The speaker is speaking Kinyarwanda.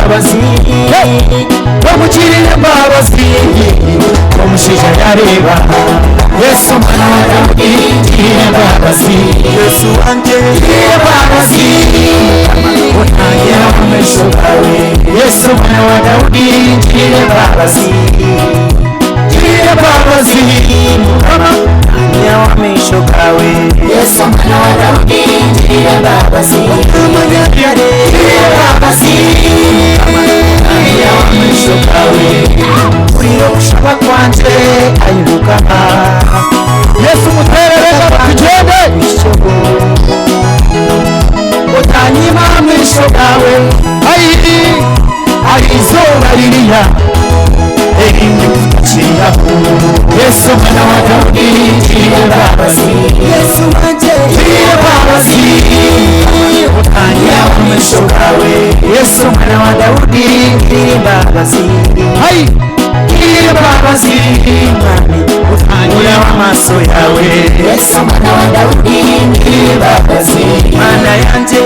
imbabazi bamugirire imbabazi umushije yareba Yesu mwana wa Dawudi ngirira imbabazi Yesu wanjye ngirira imbabazi utangira amesho yawe Yesu mwana wa Dawudi ngirira imbabazi ngirira imbabazi utangira amesho yawe Yesu mwana wa Dawudi ngirira imbabazi ngirira imbabazi utangira amesho yawe uriro gushaka kwanje ayiruka Yesu muterereza tugende utanyima amesho yawe ari izuba ririya inyukiraho Yesu mwana wa Dawudi ngirira imbabazi Yesu wanje ngirira imbabazi utangira amesho yawe Yesu mwana wa Dawudi ngirira imbabazi ngirira imbabazi mwami utangira amaso yawe Yesu mwana wa Dawudi ngirira imbabazi mana yanje